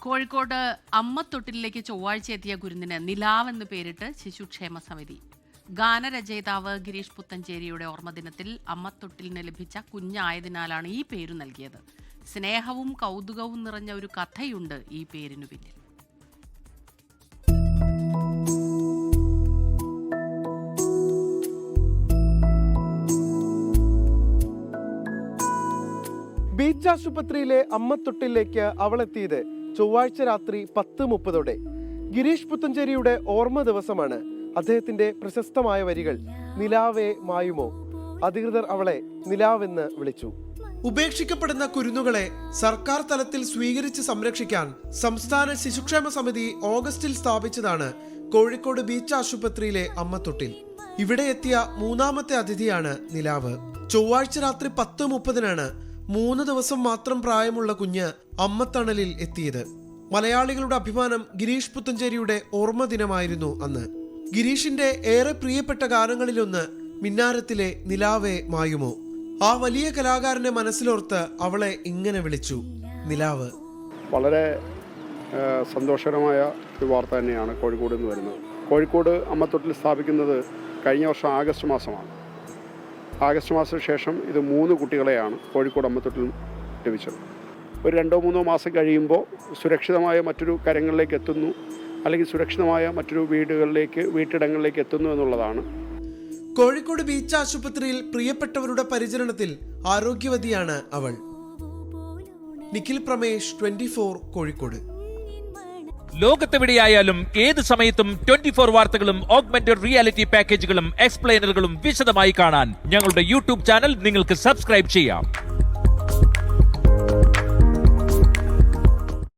കോഴിക്കോട് അമ്മത്തൊട്ടിലേക്ക് ചൊവ്വാഴ്ച എത്തിയ കുരുന്നിന് നിലാവെന്ന് പേരിട്ട് ശിശുക്ഷേമ സമിതി. ഗാനരചയിതാവ് ഗിരീഷ് പുത്തഞ്ചേരിയുടെ ഓർമ്മദിനത്തിൽ അമ്മത്തൊട്ടിലിന് ലഭിച്ച കുഞ്ഞായതിനാലാണ് ഈ പേരു നൽകിയത്. സ്നേഹവും കൗതുകവും നിറഞ്ഞ ഒരു കഥയുണ്ട് ഈ പേരിനു പിന്നിൽ. ബീച്ച് ആശുപത്രിയിലെ അമ്മത്തൊട്ടിലേക്ക് അവളെത്തിയത് ചൊവ്വാഴ്ച രാത്രി 10:30 ഗിരീഷ് പുത്തഞ്ചേരിയുടെ ഓർമ്മ ദിവസമാണ്. അദ്ദേഹത്തിന്റെ പ്രശസ്തമായ വരികൾ നിലാവേ മായുമോ, അധികൃതർ അവളെ നിലാവെന്ന് വിളിച്ചു. ഉപേക്ഷിക്കപ്പെടുന്ന കുരുന്നുകളെ സർക്കാർ തലത്തിൽ സ്വീകരിച്ച് സംരക്ഷിക്കാൻ സംസ്ഥാന ശിശുക്ഷേമ സമിതി ഓഗസ്റ്റിൽ സ്ഥാപിച്ചതാണ് കോഴിക്കോട് ബീച്ച് ആശുപത്രിയിലെ അമ്മത്തൊട്ടിൽ. ഇവിടെ എത്തിയ മൂന്നാമത്തെ അതിഥിയാണ് നിലാവ്. ചൊവ്വാഴ്ച രാത്രി 10:30 3 ദിവസം മാത്രം പ്രായമുള്ള കുഞ്ഞ് അമ്മത്തണലിൽ എത്തിയത്. മലയാളികളുടെ അഭിമാനം ഗിരീഷ് പുത്തഞ്ചേരിയുടെ ഓർമ്മ ദിനമായിരുന്നു അന്ന്. ഗിരീഷിന്റെ ഏറെ പ്രിയപ്പെട്ട ഗാനങ്ങളിലൊന്ന് മിന്നാരത്തിലെ നിലാവേ മായുമോ. ആ വലിയ കലാകാരനെ മനസ്സിലോർത്ത് അവളെ ഇങ്ങനെ വിളിച്ചു, നിലാവ്. വളരെ സന്തോഷകരമായ ഒരു വാർത്ത തന്നെയാണ് കോഴിക്കോട് നിന്ന് വരുന്നത്. കോഴിക്കോട് അമ്മത്തൊട്ടിൽ സ്ഥാപിക്കുന്നത് കഴിഞ്ഞ വർഷം ആഗസ്റ്റ് മാസമാണ്. ആഗസ്റ്റ് മാസത്തിന് ശേഷം ഇത് 3 കുട്ടികളെയാണ് കോഴിക്കോട് അമ്മത്തൊട്ടിൽ ലഭിച്ചത്. ഒരു 2-3 മാസം കഴിയുമ്പോൾ സുരക്ഷിതമായ മറ്റൊരു കരങ്ങളിലേക്ക് എത്തുന്നു, അല്ലെങ്കിൽ സുരക്ഷിതമായ മറ്റൊരു വീട്ടിടങ്ങളിലേക്ക് എത്തുന്നു എന്നുള്ളതാണ്. കോഴിക്കോട് ബീച്ച് ആശുപത്രിയിൽ പ്രിയപ്പെട്ടവരുടെ പരിചരണത്തിൽ ആരോഗ്യവതിയാണ് അവൾ. നിഖിൽ പ്രമേഷ്, 24 കോഴിക്കോട്. ലോകത്തെവിടെയായാലും ഏത് സമയത്തും 24 വാർത്തകളും ഓഗ്മെന്റഡ് റിയാലിറ്റി പാക്കേജുകളും എക്സ്പ്ലെയിനറുകളും വിശദമായി കാണാൻ ഞങ്ങളുടെ യൂട്യൂബ് ചാനൽ നിങ്ങൾക്ക് സബ്സ്ക്രൈബ് ചെയ്യാം.